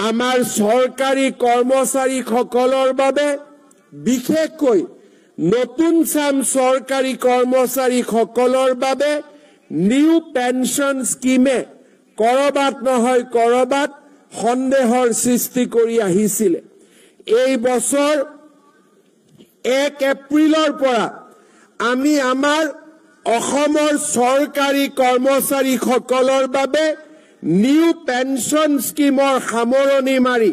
আমাৰ চৰকাৰী কৰ্মচাৰীসকলৰ বাবে বিশেষকৈ নতুন চাম চৰকাৰী কৰ্মচাৰীসকলৰ বাবে নিউ পেনশন স্কিমে কৰবাত নহয় কৰবাত সন্দেহৰ সৃষ্টি কৰি আহিছিল। এই বছৰ 1 এপ্ৰিলৰ পৰা আমি আমাৰ অসমৰ চৰকাৰী কৰ্মচাৰীসকলৰ বাবে নিউ পেনশন স্কিমৰ সামৰণি মাৰি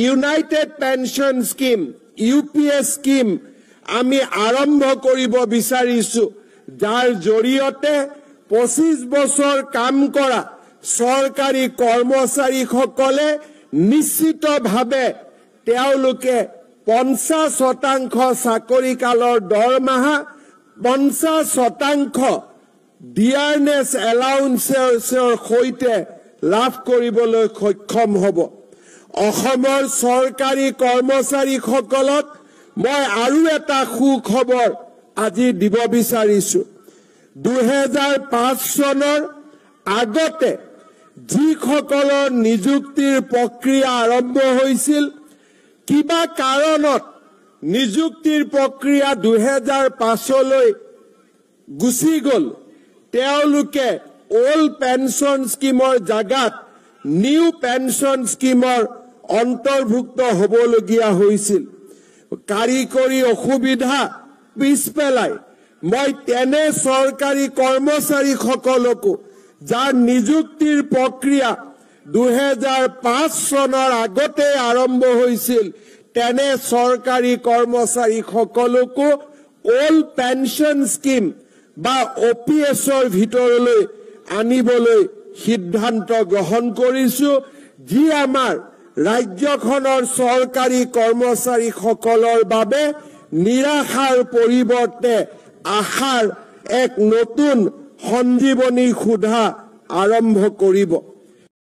United pension scheme UPS scheme আমি আৰম্ভ কৰিব বিচাৰিছো, যাৰ জৰিয়তে 25 বছৰ কাম কৰা চৰকাৰী কৰ্মচাৰীসকলে নিশ্চিতভাৱে তেওঁলোকে 50% চাকৰি কালৰ দৰমহা 50% ডিয়াৰনেছ এলাউন্সৰ সৈতে লাভ কৰিবলৈ সক্ষম হ'ব। অসমৰ চৰকাৰী কৰ্মচাৰীসকলক মই আৰু এটা সুখবৰ আজি দিব বিচাৰিছো। 2005 চনৰ আগতে যিসকলৰ নিযুক্তিৰ প্ৰক্ৰিয়া আৰম্ভ হৈছিল, কিবা কাৰণত নিযুক্তিৰ প্ৰক্ৰিয়া 2005লৈ গুচি গ'ল, তেওঁলোকে ওল্ড পেনশন স্কিমৰ জাগাত নিউ পেনশন স্কিমৰ অন্তৰ্ভুক্ত হ'বলগীয়া হৈছিল। কাৰিকৰী অসুবিধা পিছ পেলাই মই তেনে চৰকাৰী কৰ্মচাৰীসকলকো যাৰ নিযুক্তিৰ প্ৰক্ৰিয়া 2005 চনৰ আগতে আৰম্ভ হৈছিল, তেনে চৰকাৰী কৰ্মচাৰীসকলকো ওল্ড পেনশন স্কিম বা OPSৰ ভিতৰলৈ আনিবলৈ সিদ্ধান্ত গ্ৰহণ কৰিছো, যি আমাৰ ৰাজ্যখনৰ চৰকাৰী কৰ্মচাৰীসকলৰ বাবে নিৰাশাৰ পৰিৱৰ্তে আশাৰ এক নতুন সঞ্জীৱনী সুধা আৰম্ভ কৰিব।